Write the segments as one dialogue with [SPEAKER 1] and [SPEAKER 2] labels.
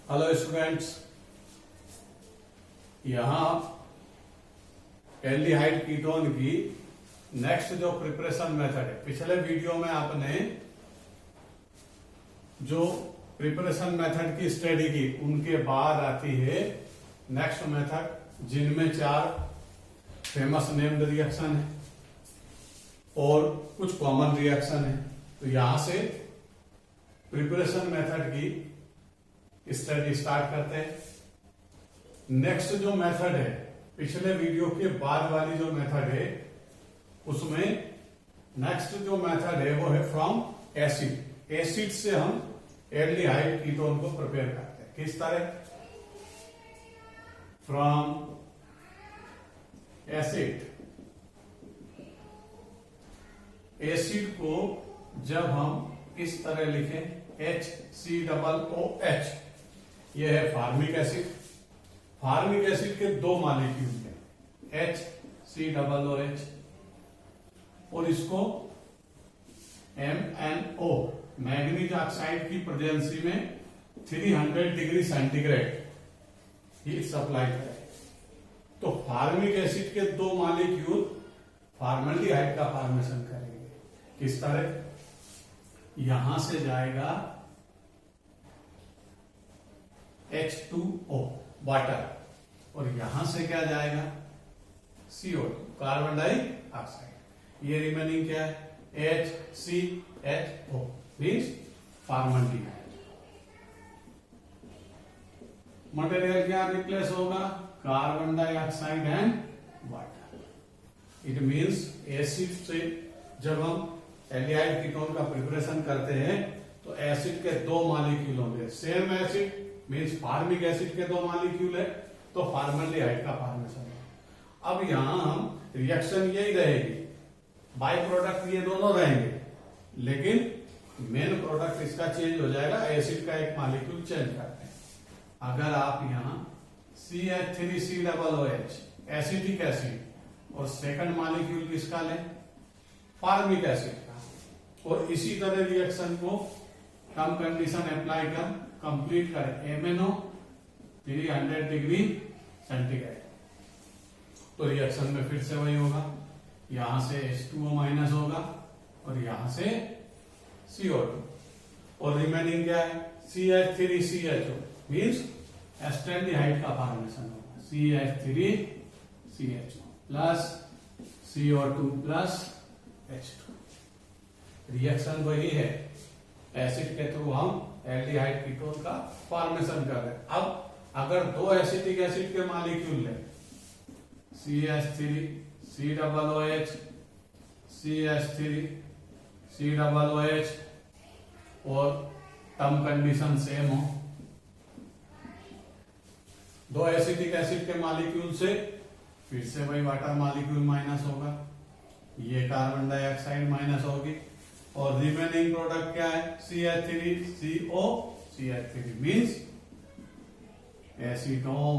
[SPEAKER 1] Hello students, यहां aldehyde ketone की next जो प्रिपरेशन मेथड है, पिछले वीडियो में आपने जो प्रिपरेशन मेथड की स्टडी की उनके बाद आती है नेक्स्ट मेथड, जिनमें 4 फेमस नेम्ड रिएक्शन है और कुछ कॉमन रिएक्शन है। तो यहां से प्रिपरेशन मेथड की स्टडी स्टार्ट करते हैं। नेक्स्ट जो मेथड है, पिछले वीडियो के बाद वाली जो मेथड है, उसमें नेक्स्ट जो मेथड है वो है फ्रॉम एसिड। एसिड से हम एल्डिहाइड कीटोन को प्रिपेयर करते हैं। किस तरह? From acid. एसिड को जब हम इस तरह लिखें HCOOH, यह है फार्मिक एसिड। फार्मिक एसिड के 2 मॉलिक्यूल हैं, HCOOH, और इसको MnO मैग्नीज ऑक्साइड की प्रेजेंसी में 300 डिग्री सेंटीग्रेड हीट सप्लाई करें तो फार्मिक एसिड के 2 मॉलिक्यूल फॉर्मल्डिहाइड का फॉर्मेशन करेंगे। किस तरह? यहां से जाएगा H2O वाटर, और यहां से क्या जाएगा? CO2 carbon dioxide. ये रिमेनिंग क्या है? HCHO means formaldehyde. मटेरियल क्या रिप्लेस होगा? Carbon dioxide and water. It means acid से जब हम एल्डिहाइड कीटोन का प्रिपरेशन करते हैं तो एसिड के 2 मॉलिक्यूल होंगे। Same acid means formic acid के 2 मॉलिक्यूल है तो फॉर्मल्डिहाइड का फॉर्मेशन है। अब यहां हम रिएक्शन यही रहेगी, बाय प्रोडक्ट ये दोनों रहेंगे, लेकिन मेन प्रोडक्ट इसका चेंज हो जाएगा। एसिड का एक मॉलिक्यूल चेंज करते हैं। अगर आप यहां CH3COOH एसिटिक एसिड और सेकंड मॉलिक्यूल किसका लें? फार्मिक एसिड का, और इसी तरह रिएक्शन को कम कंडीशन अप्लाई कर कंप्लीट करें MnO 300 डिग्री सेंटीग्रेड, तो रिएक्शन में फिर से वही होगा। यहां से H2O माइनस होगा और यहां से CO2, और रिमेनिंग क्या है? CH3CHO मीन्स एस्टेल्डिहाइड का फॉर्मेशन होगा। CH3CHO plus CO2 plus H2। Reaction वही है, एसिड के थ्रू हम एल्डिहाइड कीटोन का फॉर्मेशन कर रहे हैं। अब अगर 2 एसिटिक एसिड के मॉलिक्यूल लें, CH3COOH CH3COOH और टर्म कंडीशन सेम हो, 2 एसिटिक एसिड के मॉलिक्यूल से फिर से वही वाटर मॉलिक्यूल माइनस होगा, ये कार्बन डाइऑक्साइड माइनस होगी, और रिमेनिंग प्रोडक्ट क्या है? CH3CO CH3 means acetone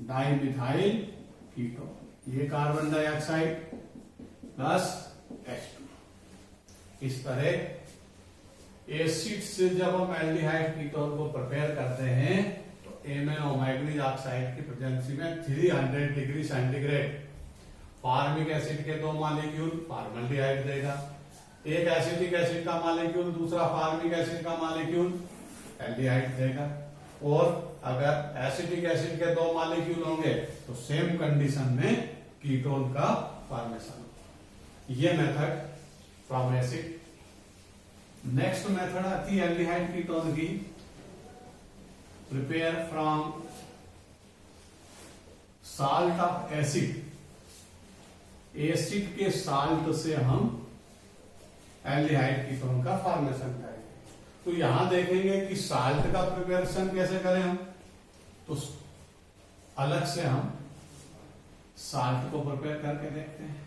[SPEAKER 1] dimethyl ketone. ये कार्बन डाइऑक्साइड प्लस H2। इस तरह एसिड से जब हम एल्डिहाइड कीटोन को प्रिपेयर करते हैं तो MnO मैग्नीज ऑक्साइड की प्रेजेंसी में 300 डिग्री सेंटीग्रेड फार्मिक एसिड के 2 मॉलिक्यूल फॉर्मल्डिहाइड देगा, एक एसिटिक एसिड का मॉलिक्यूल, दूसरा फार्मिक एसिड का मॉलिक्यूल एल्डिहाइड देगा, और अगर एसिटिक एसिड के 2 मॉलिक्यूल होंगे तो सेम कंडीशन में कीटोन का फॉर्मेशन। ये method from acid. Next method आती है एल्डिहाइड कीटोन की, prepare from salt of acid. Acid के साल्ट से हम एल्डिहाइड कीटोन का फॉर्मेशन करेंगे। तो यहां देखेंगे कि साल्ट का प्रिपरेशन कैसे करें हम, तो अलग से हम साल्ट को प्रिपेयर करके देखते हैं।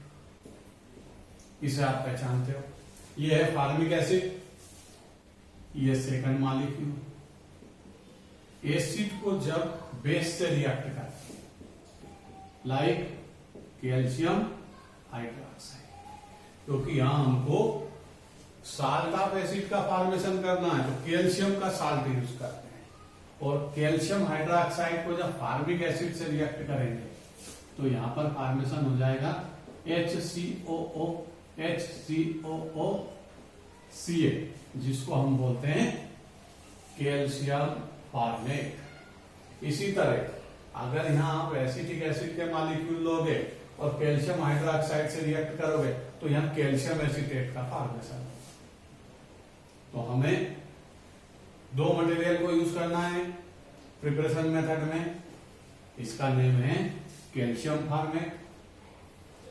[SPEAKER 1] इसे आप पहचानते हो, ये है फार्मिक एसिड, ये सेकंड मॉलिक्यूल। एसिड को जब बेस से रिएक्ट करते हैं, लाइक कैल्शियम हाइड्रोक्साइड, क्योंकि यहां हमको साल्ट ऑफ एसिड का फॉर्मेशन करना है तो कैल्शियम का साल्ट यूज करते हैं। और कैल्शियम हाइड्रोक्साइड को जब फार्मिक एसिड से रिएक्ट करेंगे तो यहां पर फॉर्मेशन हो जाएगा HCOO HCOO जिसको हम बोलते हैं कैल्शियम फॉर्मेट। इसी तरह अगर यहां आप एसिटिक एसिड के मॉलिक्यूल लोगे और कैल्शियम हाइड्रोक्साइड से रिएक्ट करोगे तो यहां कैल्शियम एसीटेट का फॉर्मेशन है। तो हमें दो मटेरियल को यूज करना है प्रिपरेशन मेथड में, इसका नेम है कैल्शियम फॉर्मेट,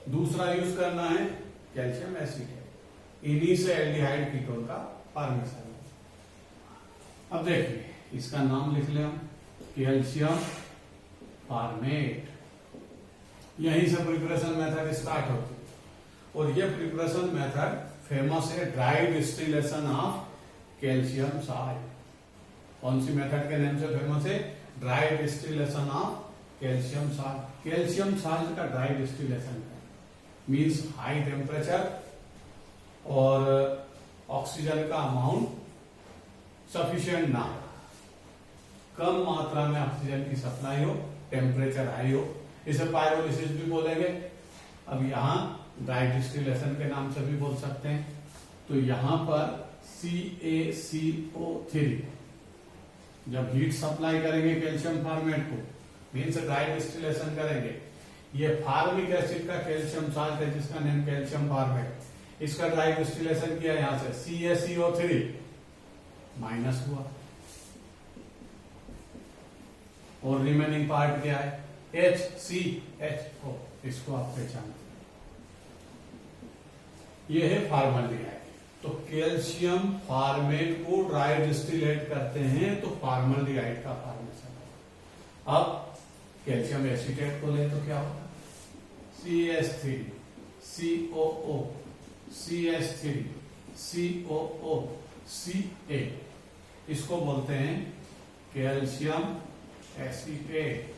[SPEAKER 1] दूसरा यूज करना है कैल्शियम एसीटेट। इन्हीं से एल्डिहाइड कीटोन का फॉर्मेशन है। अब देखिए इसका नाम लिख ले हम कैल्शियम फॉर्मेट। यहीं से प्रिपरेशन मेथड स्टार्ट होती है और ये प्रिपरेशन मेथड फेमस है dry distillation of calcium salt. कौन सी मेथड के नाम से फेमस है? Dry distillation of calcium salt. Calcium salt का dry distillation means high temperature और ऑक्सीजन का अमाउंट सफिशिएंट ना हो, कम मात्रा में ऑक्सीजन की सप्लाई हो, टेम्परेचर हाई हो, इसे पायरोलिसिस भी बोलेंगे। अब यहां ड्राई डिस्टिलेशन के नाम से भी बोल सकते हैं। तो यहां पर CaCO3 जब हीट सप्लाई करेंगे कैल्शियम फॉर्मेट को मीन्स ड्राई डिस्टिलेशन करेंगे, ये फार्मिक एसिड का कैल्शियम साल्ट है जिसका नेम कैल्शियम फॉर्मेट। इसका ड्राई डिस्टिलेशन किया यहां से CaCO3 माइनस हुआ और रिमेनिंग पार्ट क्या है? HCHO। इसको आप पहचानते हैं, ये है फॉर्मल्डिहाइड। तो कैल्शियम फॉर्मेट को ड्राई डिस्टिलेट करते हैं तो फॉर्मल्डिहाइड का फॉर्मेशन होगा। अब कैल्शियम एसीटेट को ले तो क्या होगा? CH3 COO CH3 COO Ca। इसको बोलते हैं कैल्शियम एसीटेट।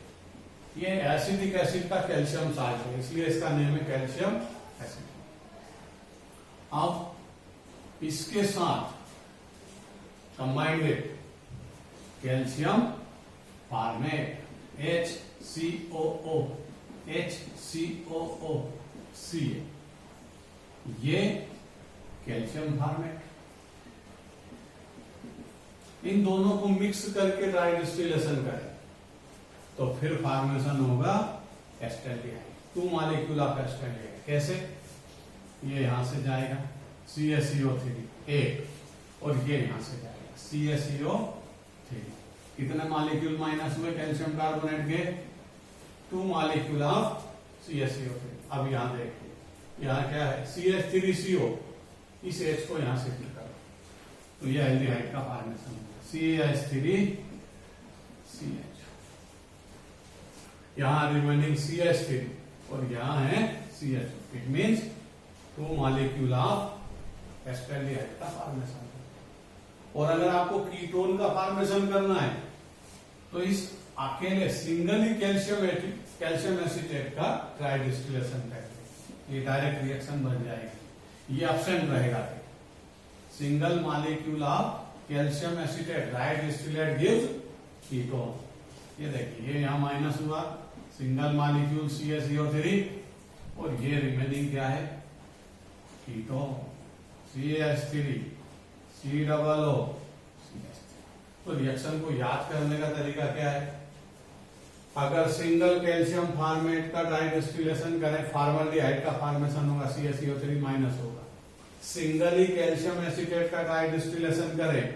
[SPEAKER 1] ये एसिडिक एसिड का कैल्शियम साल्ट है इसलिए इसका नेम है कैल्शियम एसिटेट। अब इसके साथ combined calcium formate HCOO Ca, ये कैल्शियम फॉर्मेट। इन दोनों को मिक्स करके ड्राई डिस्टिलेशन करें तो फिर फॉर्मेशन होगा एस्टेल्डिहाइड, 2 मॉलिक्यूल ऑफ एस्टेल्डिहाइड। कैसे? ये यहां से जाएगा CaCO3 एक और ये यहां से जाएगा CaCO3। कितने मॉलिक्यूल माइनस हुए कैल्शियम कार्बोनेट के? 2 मॉलिक्यूल ऑफ CaCO3। अब यहां देखिए यहां क्या है? CH3CO। इस H को यहां से फिर करो तो ये एल्डिहाइड का फॉर्मेशन होगा CH3CH। यहां रिमेनिंग CH3 और यहां है CH। It means 2 molecule of acetaldehyde का फॉर्मेशन। और अगर आपको कीटोन का फॉर्मेशन करना है तो इस अकेले सिंगल ही कैल्शियम एसीटेट का ड्राई डिस्टिलेशन करेंगे, ये डायरेक्ट रिएक्शन बन जाएगी। ये एब्सेंट रहेगा। Single molecule of calcium acetate dry distillate gives ketone. ये देखिए ये यहां माइनस हुआ, सिंगल मॉलिक्यूल CaCO3 और ये रिमेनिंग क्या है? Ketone CH3 COO CH3। तो रिएक्शन को याद करने का तरीका क्या है? अगर सिंगल कैल्शियम फॉर्मेट का ड्राई डिस्टिलेशन करें फॉर्मल्डिहाइड का फॉर्मेशन होगा CaCO3 माइनस होगा। सिंगल ही कैल्शियम एसीटेट का ड्राई डिस्टिलेशन करें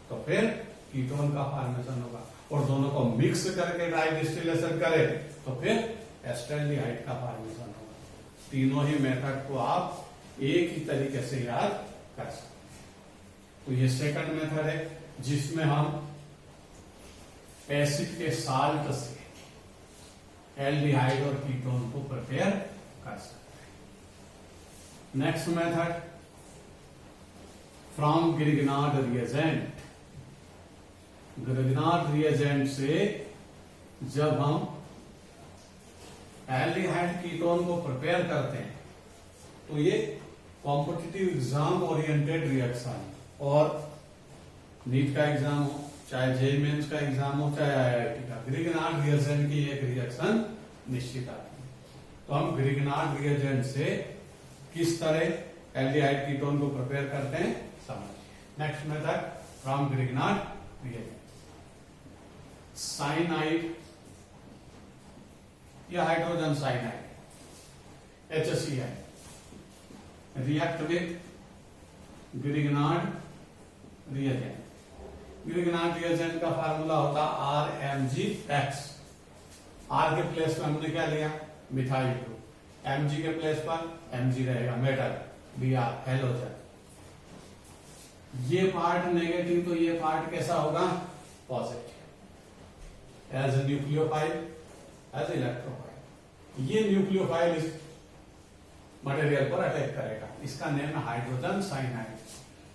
[SPEAKER 1] तो फिर कीटोन का फॉर्मेशन होगा और दोनों को मिक्स करके ड्राई डिस्टिलेशन करें तो फिर एस्टेल्डिहाइड का फॉर्मेशन होगा। तीनों ही मेथड को आप एक ही तरीके से याद कर सकते हैं। तो ये सेकंड मेथड है जिसमें हम एसिड के साल्ट से एल्डिहाइड और कीटोन को प्रिपेयर कर सकते हैं। Next method from Grignard reagent. Grignard reagent से जब हम एल्डिहाइड कीटोन को प्रिपेयर करते हैं तो ये कॉम्पिटिटिव एग्जाम ओरिएंटेड रिएक्शन और नीट का एग्जाम हो चाहे जेईई मेंस का एग्जाम हो चाहे आईआईटी का, ग्रिगनार्ड रिएजेंट की एक रिएक्शन निश्चित आती है। तो हम ग्रिगनार्ड रिएजेंट से किस तरह एल्डिहाइड कीटोन को प्रिपेयर करते हैं समझिए। Next method from Grignard reagent, cyanide या hydrogen cyanide HCl react with Grignard reagent. Grignard reagent का फार्मूला होता RMgX। R के प्लेस पे हमने क्या लिया मिथाइल ग्रुप, Mg के प्लेस पर Mg रहेगा मेटल, Br हैलोजन। ये पार्ट नेगेटिव तो ये पार्ट कैसा होगा positive, as nucleophile as electrophile. ये न्यूक्लियोफाइल इस मटेरियल पर अटैक करेगा, इसका नेम है हाइड्रोजन साइनाइड।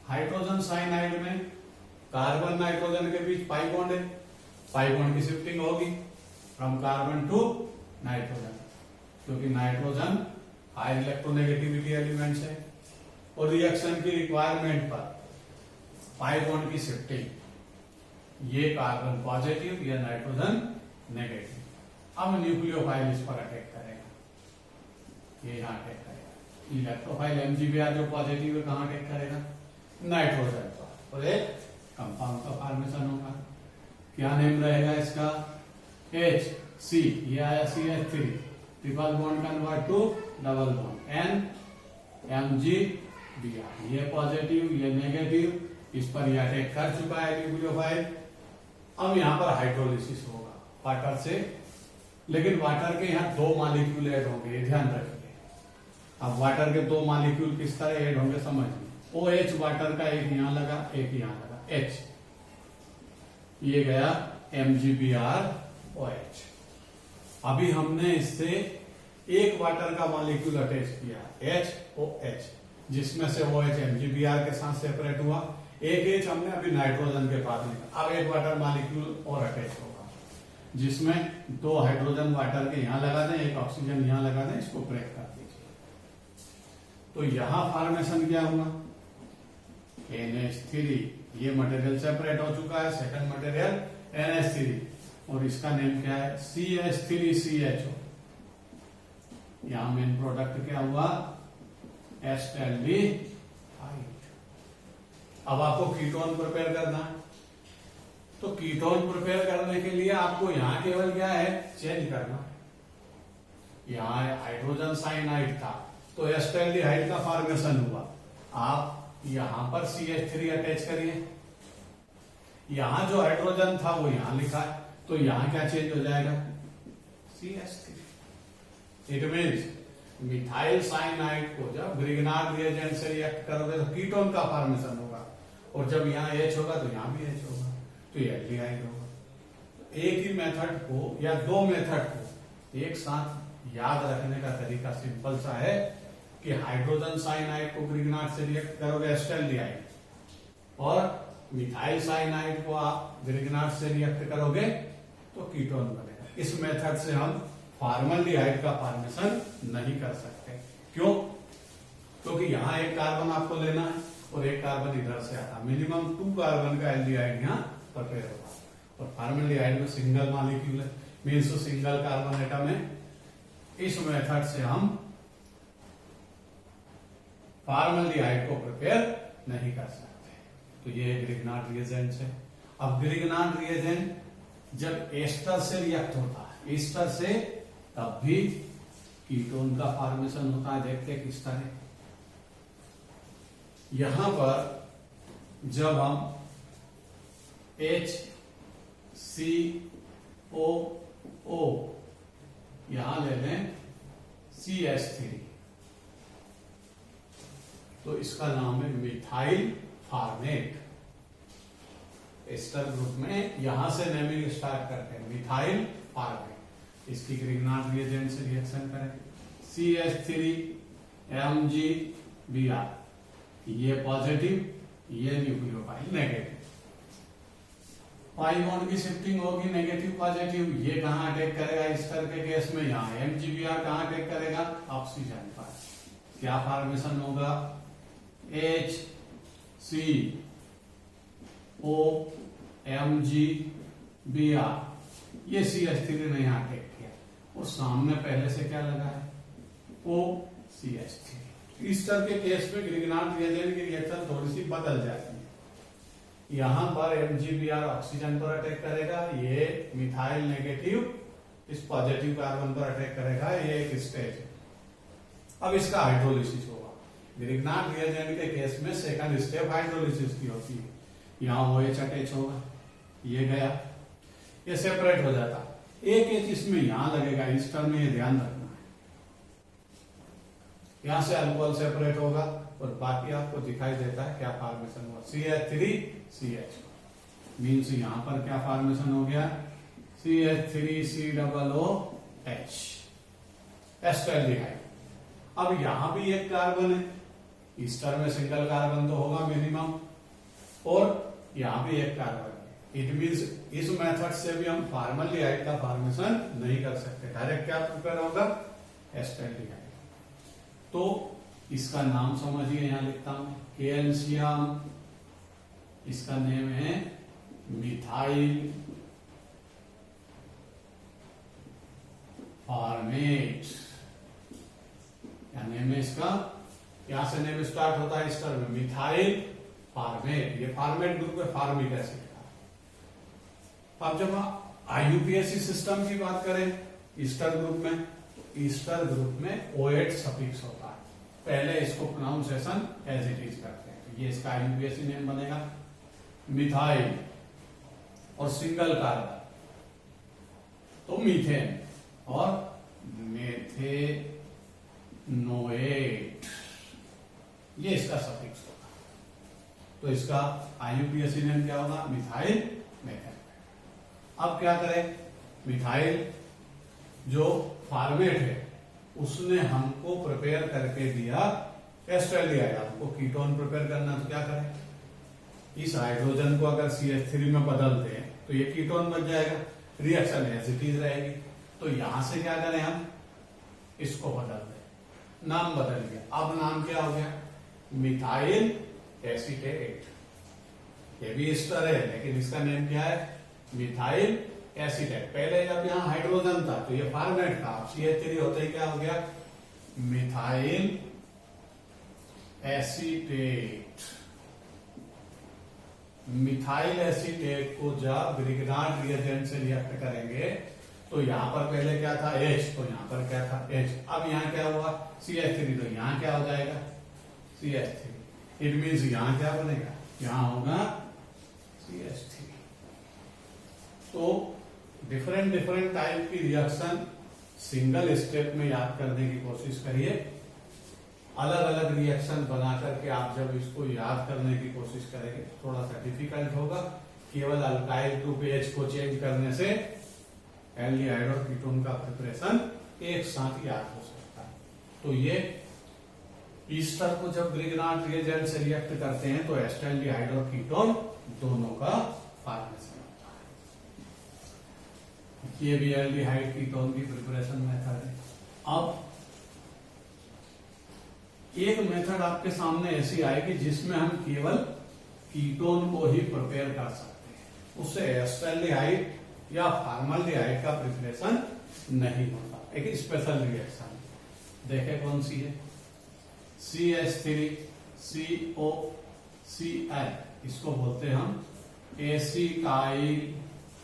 [SPEAKER 1] हाइड्रोजन साइनाइड में कार्बन नाइट्रोजन के बीच पाई बॉन्ड है, पाई बॉन्ड की शिफ्टिंग होगी फ्रॉम कार्बन टू नाइट्रोजन, क्योंकि नाइट्रोजन हाई इलेक्ट्रोनेगेटिविटी एलिमेंट्स है और रिएक्शन की रिक्वायरमेंट पर पाई बॉन्ड की शिफ्टिंग, ये कार्बन पॉजिटिव या नाइट्रोजन नेगेटिव। अब न्यूक्लियोफाइल इस पर अटैक करेगा, ये यहां अटैक करेगा। इलेक्ट्रोफाइल MgBr जो पॉजिटिव है कहां अटैक करेगा नाइट्रोजन पर, और एक कंपाउंड का फॉर्मेशन होगा। क्या नेम रहेगा इसका HC, ये आया CH3, triple bond convert to double bond N MgBr, ये पॉजिटिव ये नेगेटिव, इस पर ये अटैक कर चुका है न्यूक्लियोफाइल। अब यहां पर हाइड्रोलिसिस होगा वाटर से, लेकिन वाटर के यहाँ दो मॉलिक्यूल ऐड होंगे, ध्यान रखिए। अब वाटर के दो मॉलिक्यूल किस तरह ऐड होंगे समझिए। OH वाटर का एक यहां लगा एक यहां लगा H, ये गया MgBrOH। अभी हमने इससे एक वाटर का मॉलिक्यूल अटैच किया HOH, जिसमें से OH MgBr के साथ सेपरेट हुआ, एक H हमने अभी नाइट्रोजन के पास निकाला। अब एक वाटर मॉलिक्यूल और अटैच होगा, जिसमें दो हाइड्रोजन वाटर के यहां लगा दें, एक ऑक्सीजन यहां लगा दें, इसको ब्रेक कर दीजिए। तो यहां फॉर्मेशन क्या हुआ NH3, ये मटेरियल सेपरेट हो चुका है, सेकंड मटेरियल NH3, और इसका नेम क्या है CH3CHO। यहां मेन प्रोडक्ट क्या हुआ एस्टेल्डिहाइड। अब आपको कीटोन प्रिपेयर करना है, तो कीटोन प्रिपेयर करने के लिए आपको यहां केवल क्या है चेंज करना। यहां हाइड्रोजन साइनाइड था तो एस्टेल्डिहाइड का फॉर्मेशन हुआ, आप यहां पर CH3 अटैच करिए। यहां जो हाइड्रोजन था वो यहां लिखा है, तो यहां क्या चेंज हो जाएगा CH3। It means methyl cyanide को जब ग्रिगनार्ड रिएजेंट से रिएक्ट करोगे तो कीटोन का फॉर्मेशन होगा, और जब यहाँ H होगा तो यहां भी H होगा, तो ये एल्डिहाइड होगा। एक ही मेथड को या दो मेथड को एक साथ याद रखने का तरीका सिंपल सा है कि हाइड्रोजन साइनाइड को ग्रिगनार्ड से रिएक्ट करोगे एस्टेल्डिहाइड, और मिथाइल साइनाइड को आप ग्रिगनार्ड से रिएक्ट करोगे तो कीटोन बनेगा। इस मेथड से हम फॉर्मल्डिहाइड का फॉर्मेशन नहीं कर सकते। क्यों? क्योंकि यहां एक कार्बन आपको लेना है और एक कार्बन इधर से आता, मिनिमम 2 कार्बन का एल्डिहाइड यहाँ प्रिपेयर होगा, और फॉर्मल्डिहाइड में सिंगल मॉलिक्यूल है, मीन्स सिंगल कार्बन एटम है। इस मेथड से हम फॉर्मल्डिहाइड को प्रिपेयर नहीं कर सकते। तो ये ग्रिगनार्ड रिएजेंट है। अब ग्रिगनार्ड रिएजेंट जब एस्टर से रिएक्ट होता है, एस्टर से, तब भी कीटोन का फॉर्मेशन होता है। देखते हैं किस तरह। यहां पर जब हम HCOO यहां ले लें CH3, तो इसका नाम है मिथाइल फॉर्मेट। एस्टर ग्रुप में यहां से नेमिंग स्टार्ट करते हैं, मिथाइल फॉर्मेट। इसकी ग्रिगनार्ड रिएजेंट से रिएक्शन करें, CH3 MgBr, ये पॉजिटिव ये न्यूक्लियोफाइल नेगेटिव। पाई बॉन्ड की शिफ्टिंग होगी नेगेटिव पॉजिटिव, ये कहां अटैक करेगा एस्टर के केस में, यहां MgBr कहां अटैक करेगा ऑक्सीजन पर। क्या फॉर्मेशन होगा HCOO MgBr, ये CH3 ने यहाँ टेक किया और सामने पहले से क्या लगा है OCH3। इस तरह के केस में ग्रिग्नार्ड रिएजेंट की रिएक्शन थोड़ी सी बदल जाती है। यहां पर MgBr ऑक्सीजन पर अटैक करेगा, ये मिथाइल नेगेटिव इस पॉजिटिव कार्बन पर अटैक करेगा, ये एक स्टेज है। अब इसका हाइड्रोलिसिस होगा। ग्रिग्नार्ड रिएजेंट के केस में सेकंड स्टेप हाइड्रोलिसिस की होती है। यहाँ OH अटैच होगा, ये गया, ये सेपरेट हो जाता। एक इसमें यहां लगेगा, इस टर्म में ये ध्यान रखना है। यहां से अल्कोहल सेपरेट होगा और बाकी आपको दिखाई देता है क्या फॉर्मेशन हुआ, CH3CH मीन्स यहां पर क्या फॉर्मेशन हो गया, CH3COOH एस्टल्डिहाइड। अब यहां भी एक कार्बन है, इस टर्म में सिंगल कार्बन तो होगा मिनिमम, और यहां भी एक कार्बन है। इट मीन्स इस मेथड से भी हम फॉर्मल्डिहाइड का फॉर्मेशन नहीं कर सकते, डायरेक्ट क्या प्रिपेयर होगा, एस्टल्डिहाइड। तो इसका नाम समझिए, यहां लिखता हूं कैल्शियम, इसका नेम है मिथाइल फॉर्मेट, या नेम है इसका, यहां से नेम स्टार्ट होता है इस टर्म में मिथाइल फॉर्मेट। ये फॉर्मेट ग्रुप है फॉर्मिक एसिड का। अब जब IUPAC सिस्टम की बात करें ईस्टर ग्रुप में, ईस्टर ग्रुप में OH सफिक्स होता है। पहले इसको प्रोनाउंसिएशन एज इट इज करते हैं, ये इसका IUPAC नेम बनेगा मिथाइल और सिंगल कार्बन तो मीथेन और मेथेनोएट, ये इसका सफिक्स होगा। तो इसका IUPAC नेम क्या होगा, मिथाइल मेथेन। अब क्या करें, मिथाइल जो फॉर्मेट है उसने हमको प्रिपेयर करके दिया एस्टल्डिहाइड। हमको कीटोन प्रिपेयर करना, तो क्या करें, इस हाइड्रोजन को अगर CH3 में बदलते हैं तो ये कीटोन बन जाएगा, रिएक्शन एज इट इज रहेगी। तो यहां से क्या करें, हम इसको बदल दें, नाम बदल गया। अब नाम क्या हो गया, मिथाइल एसीटेट। ये भी एस्टर है लेकिन इसका नेम क्या है, मिथाइल एसीटेट। पहले जब यहाँ हाइड्रोजन था तो ये फॉर्मेट था, CH3 होते ही क्या हो गया, मिथाइल एसीटेट। मिथाइल एसीटेट को जब ग्रिग्नार्ड रिएजेंट से रिएक्ट करेंगे तो यहां पर पहले क्या था H, तो यहां पर क्या था H। अब यहां क्या हुआ CH3, तो यहां क्या हो जाएगा CH3। इट मीन्स यहां क्या बनेगा, यहां होगा CH3। तो डिफरेंट टाइप की रिएक्शन सिंगल स्टेप में याद करने की कोशिश करिए। अलग अलग रिएक्शन बना करके आप जब इसको याद करने की कोशिश करेंगे थोड़ा सा डिफिकल्ट होगा। केवल अल्काइल ग्रुप H को चेंज करने से एल्डिहाइड और कीटोन का प्रिपरेशन एक साथ याद हो सकता है। तो ये ईस्टर को जब ग्रिग्नार्ड रिएजेंट से रिएक्ट करते हैं तो एस्टल्डिहाइड और कीटोन दोनों का फॉर्मेशन होता है। ये भी एल्डिहाइड कीटोन की प्रिपरेशन मेथड है। अब एक मेथड आपके सामने ऐसी आएगी जिसमें हम केवल कीटोन को ही प्रिपेयर कर सकते हैं, उससे एस्टल्डिहाइड या फॉर्मल्डिहाइड का प्रिपरेशन नहीं होता। एक स्पेशल रिएक्शन देखे कौन सी है, CH3COCl, इसको बोलते हैं हम एसिटाइल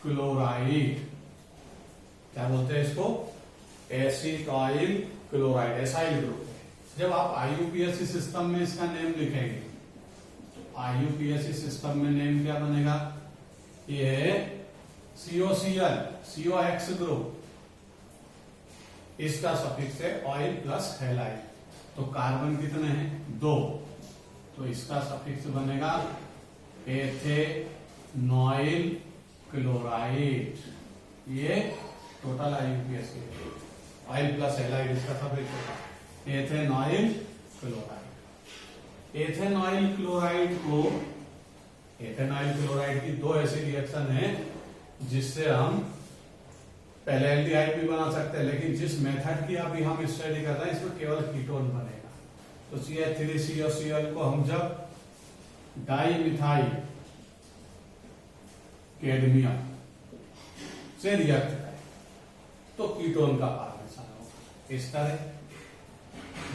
[SPEAKER 1] क्लोराइड। क्या बोलते हैं इसको, एसिटाइल क्लोराइड, एसाइल ग्रुप। जब आप IUPAC सिस्टम में इसका नेम लिखेंगे तो IUPAC सिस्टम में नेम क्या बनेगा, ये है COCl, COX ग्रुप, इसका सफिक्स है ऑयल प्लस हैलाइड। तो कार्बन कितने हैं, 2, तो इसका सफिक्स बनेगा एथेनॉइल क्लोराइड। ये total IUPAC oil plus halide इसका सफिक्स होगा एथेनॉइल क्लोराइड। एथेनॉइल क्लोराइड की 2 ऐसी रिएक्शन है जिससे हम पहले एल्डिहाइड भी बना सकते हैं, लेकिन जिस मेथड की अभी हम स्टडी कर रहे हैं इसमें केवल कीटोन बनेगा। तो CH3COCl को हम जब डाई मिथाइल कैडमियम से रिएक्ट करें तो कीटोन का फॉर्मेशन होगा इस तरह।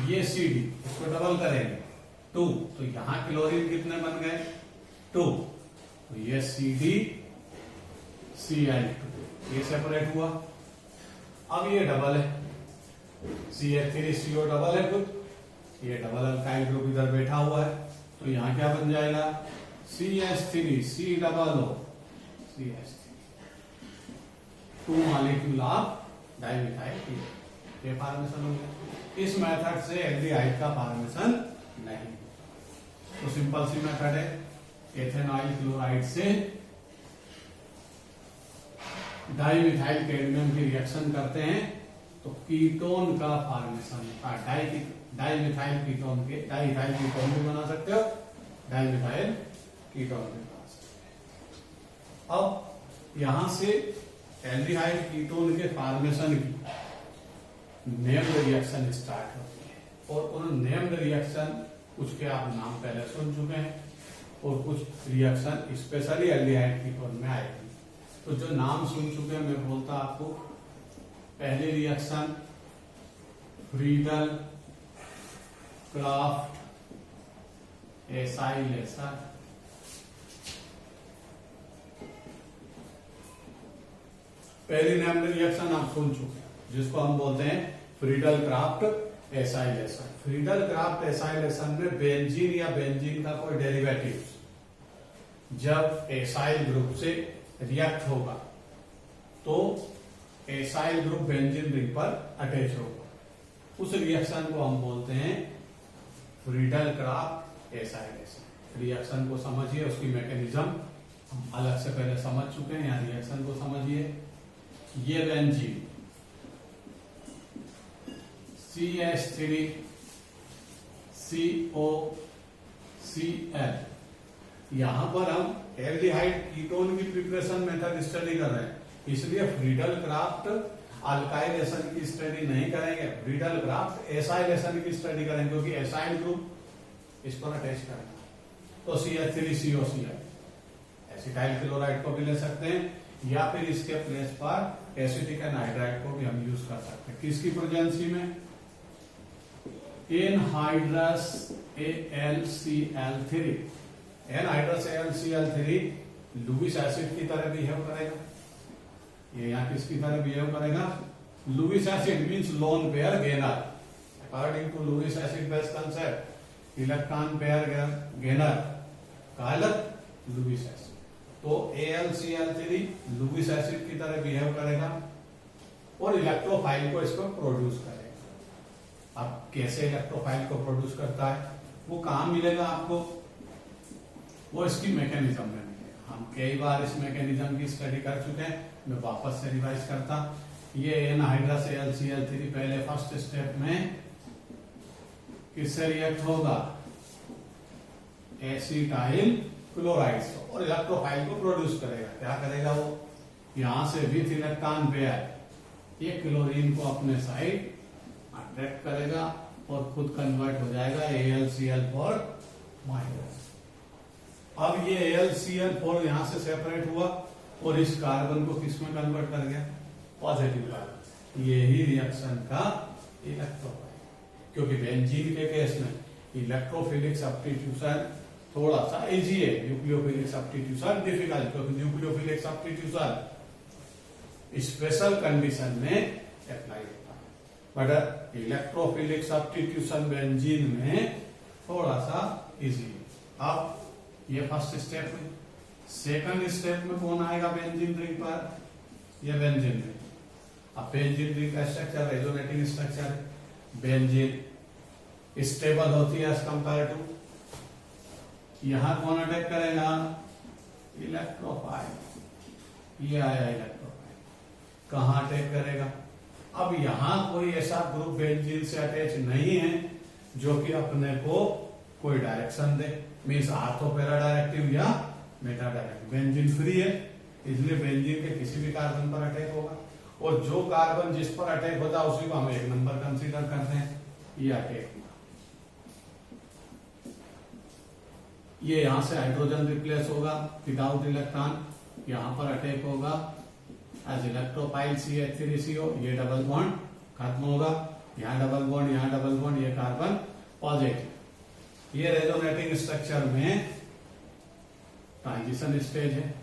[SPEAKER 1] ये CD इसको डबल करेंगे 2, तो यहां क्लोरीन कितने बन गए 2, तो ये CdCl2 ये सेपरेट हुआ। अब ये डबल है CH3CO डबल है कुछ, ये डबल अल्काइल ग्रुप इधर बैठा हुआ है, तो यहां क्या बन जाएगा CH3 C double O CH3 2 molecule of dimethyl ketone, ये फॉर्मेशन हो गया। इस मेथड से एल्डिहाइड का फॉर्मेशन नहीं, तो सिंपल सी मेथड है, एथेनॉइल क्लोराइड से डाइमिथाइल कैडमियम की रिएक्शन करते हैं तो कीटोन का फॉर्मेशन, डाइमिथाइल कीटोन के डाइथाइल कीटोन भी बना सकते हो, डाइमिथाइल कीटोन भी बना सकते हो। अब यहां से एल्डिहाइड कीटोन के फॉर्मेशन की नेम्ड रिएक्शन स्टार्ट होती है, और उन नेम्ड रिएक्शन कुछ के आप नाम पहले सुन चुके हैं और कुछ रिएक्शन स्पेशली एल्डिहाइड कीटोन में आएगी। तो जो नाम सुन चुके हैं मैं बोलता आपको, पहली रिएक्शन फ्रीडल क्राफ्ट एसाइलेशन, पहली नेम्ड रिएक्शन आप सुन चुके हैं जिसको हम बोलते हैं Friedel Crafts acylation. Friedel Crafts acylation में बेंजीन या बेंजीन का कोई डेरिवेटिव जब एसाइल ग्रुप से रिएक्ट होगा तो एसाइल ग्रुप बेंजीन रिंग पर अटैच होगा, उस रिएक्शन को हम बोलते हैं फ्रीडल क्राफ्ट एसाइलेशन। रिएक्शन को समझिए, उसकी मैकेनिज्म हम अलग से पहले समझ चुके हैं, यहाँ रिएक्शन को समझिए। ये बेंजीन CH3 COCl, यहां पर हम एल्डिहाइड कीटोन की प्रिपरेशन मेथड स्टडी कर रहे हैं, इसलिए फ्रीडल क्राफ्ट अल्काइलेशन की स्टडी नहीं करेंगे, फ्रीडल क्राफ्ट एसाइलेशन की स्टडी करेंगे, क्योंकि एसाइल ग्रुप इस पर अटैच करेगा। तो CH3COCl एसिटाइल क्लोराइड को भी ले सकते हैं, या फिर इसके प्लेस पर एसिटिक एनहाइड्राइड को भी हम यूज कर सकते हैं। किसकी प्रेजेंसी में? Anhydrous AlCl3, anhydrous AlCl3 Lewis acid की तरह बिहेव करेगा, ये यहाँ किसकी तरह बिहेव करेगा? Lewis acid means lone pair gainer, according to Lewis acid base concept electron pair gainer कहलाता लुईस एसिड। तो AlCl3 लुईस एसिड की तरह बिहेव करेगा और इलेक्ट्रोफाइल को इसको प्रोड्यूस करेगा। अब कैसे इलेक्ट्रोफाइल को प्रोड्यूस करता है वो कहां मिलेगा आपको? वो इसकी मैकेनिज्म में मिलेगा। हम कई बार इस मैकेनिज्म की स्टडी कर चुके हैं, मैं वापस से रिवाइज करता। ये एनहाइड्रस AlCl3 पहले फर्स्ट स्टेप में किससे रिएक्ट होगा? एसिटाइल क्लोराइड से, और इलेक्ट्रोफाइल को प्रोड्यूस करेगा। क्या करेगा वो? यहां से विथ इलेक्ट्रॉन पेयर ये क्लोरीन को अपने साइड अट्रैक्ट करेगा और खुद कन्वर्ट हो जाएगा AlCl4 माइनस। अब ये AlCl4 यहां से सेपरेट हुआ और इस कार्बन को किस में कन्वर्ट कर गया? Positive carbon. यही रिएक्शन का इलेक्ट्रोफाइल, क्योंकि बेंजीन के केस में इलेक्ट्रोफिलिक सब्स्टिट्यूशन थोड़ा सा इजी है, न्यूक्लियोफिलिक सब्स्टिट्यूशन डिफिकल्ट, क्योंकि न्यूक्लियोफिलिक सब्स्टिट्यूशन स्पेशल कंडीशन में अप्लाई होता है, बट इलेक्ट्रोफिलिक सब्स्टिट्यूशन बेंजीन में थोड़ा सा इजी है। अब ये फर्स्ट स्टेप में, सेकंड स्टेप में कौन आएगा बेंजीन रिंग पर? ये बेंजीन रिंग। अब बेंजीन रिंग का स्ट्रक्चर रेजोनेटिंग स्ट्रक्चर है। बेंजीन स्टेबल होती है एज कंपेयर टू, यहां कौन अटैक करेगा? इलेक्ट्रोफाइल। ये आया इलेक्ट्रोफाइल, कहां अटैक करेगा? अब यहां कोई ऐसा ग्रुप बेंजीन से अटैच नहीं है जो कि अपने को कोई डायरेक्शन दे, मीन्स आर्थो पैरा डायरेक्टिव या मेटा डायरेक्टिव। बेंजीन फ्री है, इसलिए बेंजीन के किसी भी कार्बन पर अटैक होगा, और जो कार्बन जिस पर अटैक होता है उसी को हम एक नंबर कंसीडर करते हैं। ये अटैक हुआ, ये यहां से हाइड्रोजन रिप्लेस होगा विदाउट इलेक्ट्रॉन, यहां पर अटैक होगा एज इलेक्ट्रोफाइल CH3CO, ये डबल बॉन्ड खत्म होगा, यहाँ डबल बॉन्ड, यहाँ डबल बॉन्ड, ये कार्बन पॉजिटिव। ये रेजोनेटिंग स्ट्रक्चर में ट्रांजिशन स्टेज है।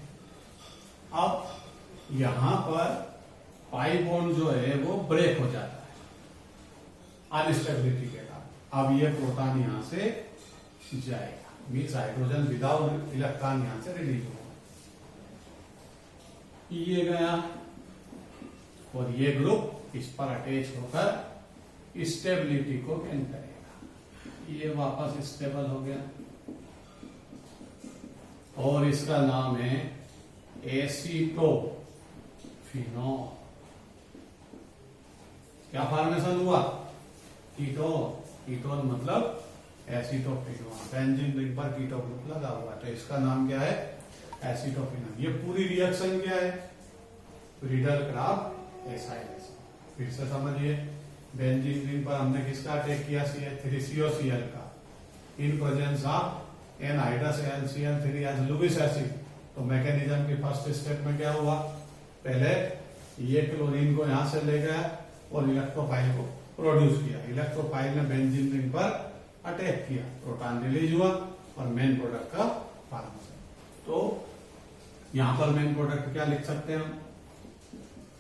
[SPEAKER 1] अब यहां पर पाई बॉन्ड जो है वो ब्रेक हो जाता है अनस्टेबिलिटी के कारण। अब ये प्रोटॉन यहां से जाएगा, मीन्स हाइड्रोजन विदाउट इलेक्ट्रॉन यहां से रिलीज होगा। ये गया और ये ग्रुप इस पर अटैच होकर स्टेबिलिटी को गेन करेगा। ये वापस स्टेबल हो गया और इसका नाम है एसीटोफिनॉल। क्या फॉर्मेशन हुआ? कीटोन। कीटोन मतलब एसीटोफिनॉल। बेंजीन रिंग पर कीटो ग्रुप लगा हुआ, तो इसका नाम क्या है? एसीटोफिनॉल। ये पूरी रिएक्शन क्या है? Friedel-Crafts acylation. फिर से समझिए, बेंजीन रिंग पर हमने किसका अटैक किया? CH3COCl का, in presence of anhydrous LCl3 as Lewis acid. तो मैकेनिज्म के फर्स्ट स्टेप में क्या हुआ? पहले ये क्लोरीन को यहां से ले गया और इलेक्ट्रोफाइल को प्रोड्यूस किया। इलेक्ट्रोफाइल ने बेंजीन रिंग पर अटैक किया, प्रोटॉन रिलीज हुआ और मेन प्रोडक्ट का फॉर्मेशन। तो यहां पर मेन प्रोडक्ट क्या लिख सकते हैं हम?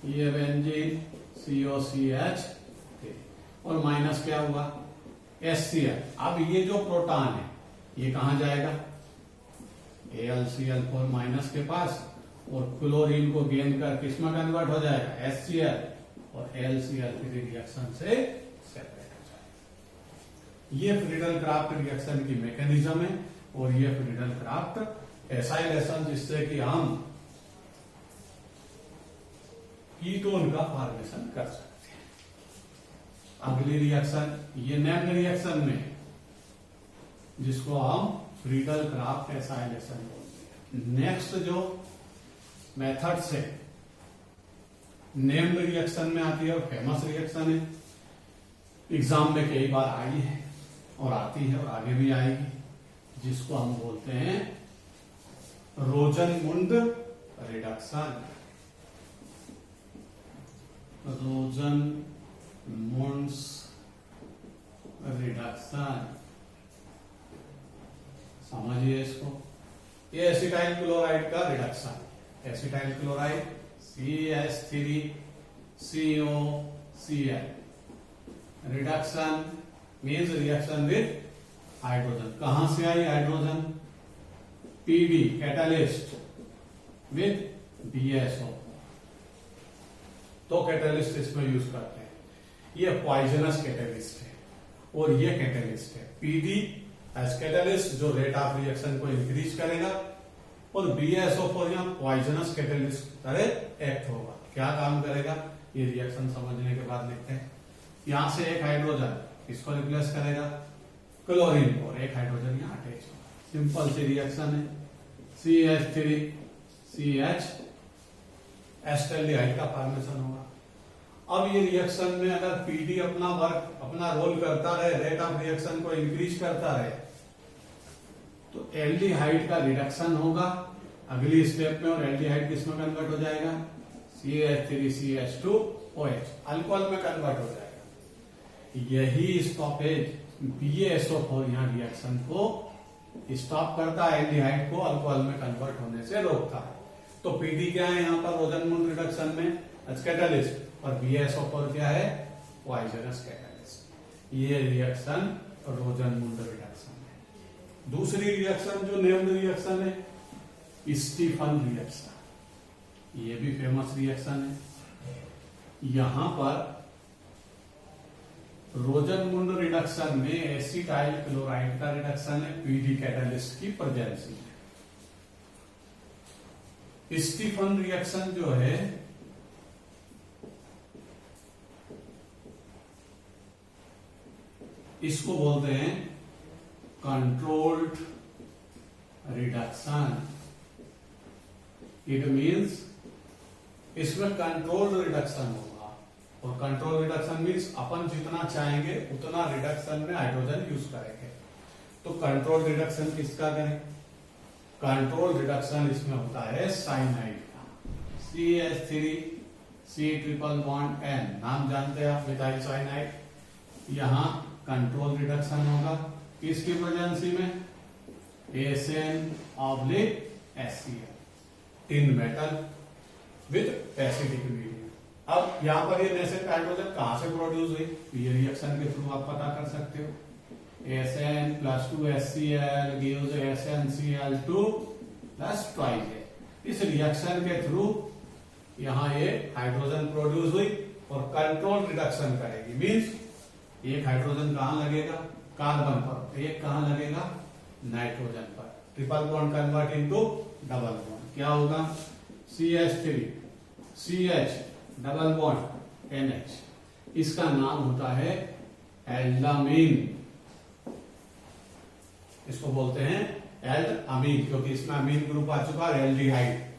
[SPEAKER 1] ये बेंजीन COCH और माइनस क्या हुआ? HCl। अब ये जो प्रोटॉन है ये कहां जाएगा? AlCl4 माइनस के पास, और क्लोरीन को गेन कर किस में कन्वर्ट हो जाएगा? HCl, और LCl3 रिएक्शन से सेपरेट हो जाएगा। ये फ्रीडल-क्राफ्ट रिएक्शन की मैकेनिज्म है और ये फ्रीडल-क्राफ्ट एसाइलेशन, जिससे कि हम कीटोन का फॉर्मेशन कर सकते हैं। अगली रिएक्शन ये नेम्ड रिएक्शन में, जिसको हम फ्रीडल-क्राफ्ट एसाइलेशन बोलते हैं। नेक्स्ट जो मेथड से नेम्ड रिएक्शन में आती है और फेमस रिएक्शन है, एग्जाम में कई बार आई है और आती है और आगे भी आएगी, जिसको हम बोलते हैं रोजनमुंड रिडक्शन। रोजनमुंड्स रिडक्शन, समझिए इसको। ये एसिटाइल क्लोराइड का reduction, acetyl chloride CH3COCl reduction means reaction with hydrogen. कहां से आई hydrogen? PB catalyst with BSO। तो कैटालिस्ट इसमें यूज करते हैं। ये पॉइजनस कैटालिस्ट है और ये कैटालिस्ट है। PD एज कैटालिस्ट जो रेट ऑफ रिएक्शन को इंक्रीज करेगा, और BSO4 यहाँ पॉइजनस कैटालिस्ट तरह एक्ट होगा। क्या काम करेगा ये रिएक्शन समझने के बाद लिखते हैं। यहां से एक हाइड्रोजन इसको रिप्लेस करेगा क्लोरीन को, और एक हाइड्रोजन यहाँ अटैच होगा। सिंपल सी रिएक्शन है। CH3CH एस्टेल्डिहाइड का फॉर्मेशन होगा। अब ये रिएक्शन में अगर PD अपना वर्क, अपना रोल करता रहे, रेट ऑफ रिएक्शन को इंक्रीज करता रहे, तो एल्डिहाइड का रिडक्शन होगा अगली स्टेप में, और एल्डिहाइड किसमें कन्वर्ट हो जाएगा? CH3CH2OH, अल्कोहल में कन्वर्ट हो जाएगा। यही स्टॉपेज BSO4 यहाँ रिएक्शन को स्टॉप करता है, एल्डिहाइड को अल्कोहल में कन्वर्ट होने से रोकता है। तो PD क्या है यहाँ पर रोजनमुंड रिडक्शन में? कैटालिस्ट, और BSO4 क्या है? Poisonous catalyst. ये रिएक्शन रोजनमुंड रिडक्शन है। दूसरी रिएक्शन जो नेम्ड रिएक्शन है, स्टीफन रिएक्शन। ये भी फेमस रिएक्शन है। यहां पर रोजनमुंड रिडक्शन में एसिटाइल क्लोराइड का रिडक्शन है PD कैटालिस्ट की प्रेजेंस में। स्टीफन रिएक्शन जो है इसको बोलते हैं कंट्रोल्ड रिडक्शन। इट मीन्स इसमें कंट्रोल्ड रिडक्शन होगा, और कंट्रोल रिडक्शन मीन्स अपन जितना चाहेंगे उतना रिडक्शन में हाइड्रोजन यूज करेंगे। तो कंट्रोल रिडक्शन किसका करें? कंट्रोल रिडक्शन इसमें होता है साइनाइड का। CH3 C triple bond N, नाम जानते हैं आप, मिथाइल साइनाइड। यहाँ कंट्रोल रिडक्शन होगा किसकी प्रेजेंसी में, SN/HCl, tin metal with acidic medium. अब यहाँ पर ये नेसेंट हाइड्रोजन कहां से प्रोड्यूस हुई, ये रिएक्शन के थ्रू आप पता कर सकते हो। SN+2HCl gives SnCl2 + 2A। इस रिएक्शन के थ्रू यहाँ ये हाइड्रोजन प्रोड्यूस हुई और कंट्रोल रिडक्शन करेगी। मींस एक हाइड्रोजन कहां लगेगा, कार्बन पर, एक कहां लगेगा, नाइट्रोजन पर। Triple bond convert into double bond, क्या होगा, CH3 CH double bond NH, इसका नाम होता है एल्डामीन। इसको बोलते हैं एल्डामीन क्योंकि इसमें अमीन ग्रुप आ चुका है, एल्डिहाइड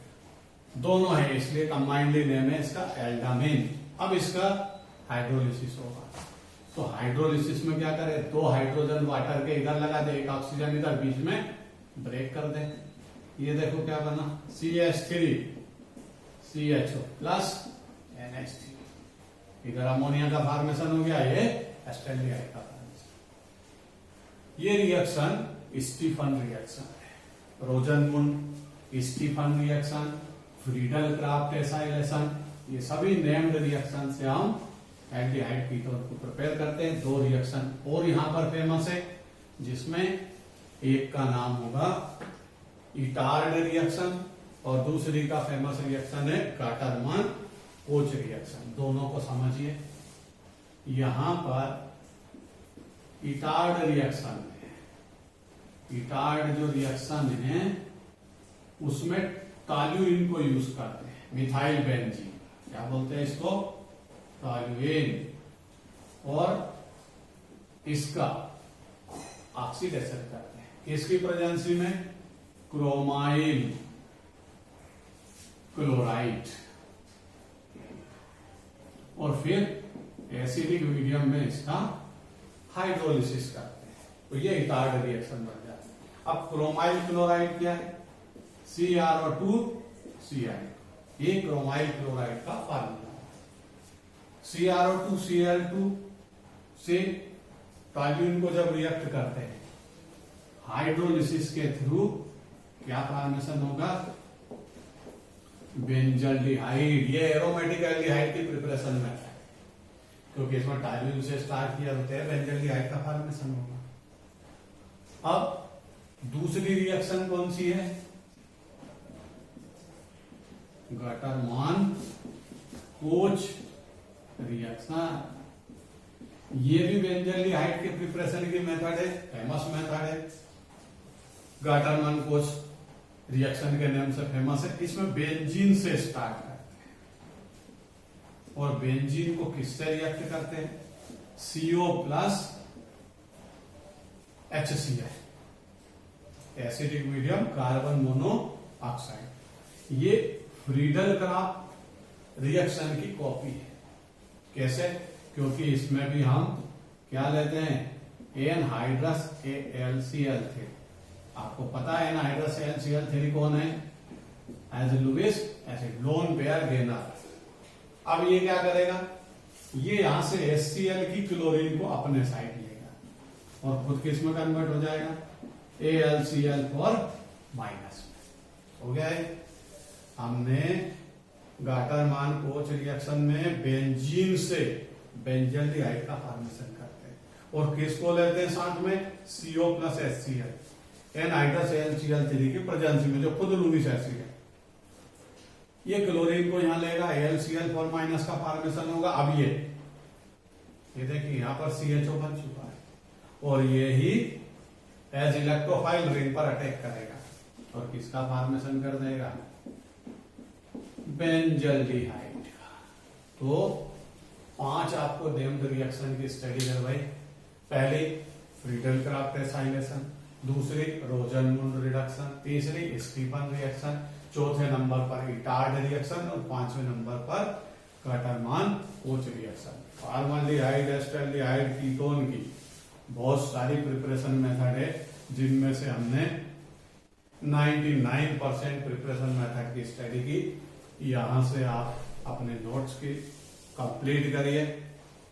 [SPEAKER 1] दोनों है, इसलिए कंबाइंडली नेम है इसका एल्डामीन। अब इसका हाइड्रोलिसिस होगा, तो हाइड्रोलिसिस में क्या करें, 2 हाइड्रोजन वाटर के इधर लगा दे, एक ऑक्सीजन इधर, बीच में ब्रेक कर दे। ये देखो क्या बना, CH3 CHO प्लस NH3, इधर अमोनिया का फॉर्मेशन हो गया, ये एस्टेल्डिहाइड का फॉर्मेशन। ये रिएक्शन स्टीफन रिएक्शन है, Rosenmund Stephen reaction, Friedel Crafts acylation, ये सभी नेम्ड रिएक्शन से हम एल्डिहाइड कीटोन को प्रिपेयर करते हैं। 2 रिएक्शन और यहां पर फेमस है, जिसमें एक का नाम होगा इटार्ड रिएक्शन और दूसरी का फेमस रिएक्शन है गाटरमान कोच रिएक्शन। दोनों को समझिए। यहां पर इटार्ड रिएक्शन है, इटार्ड जो रिएक्शन है उसमें टॉल्यूइन को यूज करते हैं, मिथाइल बेंजीन, क्या बोलते हैं इसको, टॉल्यूइन, और इसका ऑक्सीडेशन करते हैं। इसकी प्रेजेंसी में क्रोमाइल क्लोराइड, और फिर एसिडिक मीडियम में इसका हाइड्रोलिसिस करते हैं, तो ये इटार्ड रिएक्शन बन जाता है। अब क्रोमाइल क्लोराइड क्या है, CrO2Cl, ये क्रोमाइल क्लोराइड का फार्मूला है। CrO2Cl2 से टॉल्यूइन को जब रिएक्ट करते हैं हाइड्रोलिसिस के थ्रू, क्या फॉर्मेशन होगा, बेंजल्डिहाइड। ये एरोमेटिक एल्डिहाइड की प्रिपरेशन में है, क्योंकि इसमें टॉल्यूइन से स्टार्ट किया होता है, बेंजल्डिहाइड का फॉर्मेशन होगा। अब दूसरी रिएक्शन कौन सी है, गाटरमान कोच रिएक्शन। ये भी बेंजल्डिहाइड के प्रिपरेशन की मेथड है, फेमस मेथड है, गाटरमान कोच रिएक्शन के नाम से फेमस है। इसमें बेंजीन से स्टार्ट करते हैं और बेंजीन को किससे रिएक्ट करते हैं, CO plus HCl, acidic medium carbon monoxide. ये फ्रीडल क्राफ्ट रिएक्शन की कॉपी है। कैसे, क्योंकि इसमें भी हम क्या लेते हैं, एनहाइड्रस AlCl3। आपको पता है एनहाइड्रस AlCl3 कौन है, as Lewis acid, lone pair gainer. अब ये क्या करेगा, ये यहां से HCl की क्लोरीन को अपने साइड लेगा और खुद किस में कन्वर्ट हो जाएगा, AlCl4 माइनस में। हो गया है। हमने गाटरमान कोच रिएक्शन में बेंजीन से बेंजल्डिहाइड का फॉर्मेशन करते हैं और किसको लेते हैं साथ में, CO plus HCl, anhydrous AlCl3 की प्रेजेंसी में, जो खुद लुईस एसिड है। ये क्लोरीन को यहां लेगा, AlCl4 माइनस का फॉर्मेशन होगा। अब ये देखिए यहां पर CHO बन चुका है और ये ही एज इलेक्ट्रोफाइल रिंग पर अटैक करेगा और किसका फॉर्मेशन कर देगा, बेंजल्डिहाइड का। तो 5 आपको नेम्ड रिएक्शन की स्टडी करवाई। पहली फ्रीडल क्राफ्ट एसाइलेशन, दूसरी रोजनमुंड रिडक्शन, तीसरी स्टीफन रिएक्शन, चौथे नंबर पर इटार्ड रिएक्शन और 5वें नंबर पर Gattermann Koch reaction. Formaldehyde acetaldehyde ketone की बहुत सारी प्रिपरेशन मेथड है, जिनमें से हमने 99% प्रिपरेशन मेथड की स्टडी की। यहां से आप अपने नोट्स की कंप्लीट करिए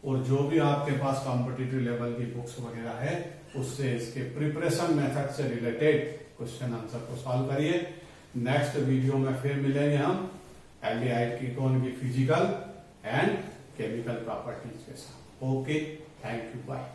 [SPEAKER 1] और जो भी आपके पास कॉम्पिटिटिव लेवल की बुक्स वगैरह है उससे इसके प्रिपरेशन मेथड से रिलेटेड क्वेश्चन आंसर को सॉल्व करिए। नेक्स्ट वीडियो में फिर मिलेंगे हम एल्डिहाइड कीटोन की फिजिकल एंड केमिकल प्रॉपर्टीज के साथ। Okay, thank you, bye.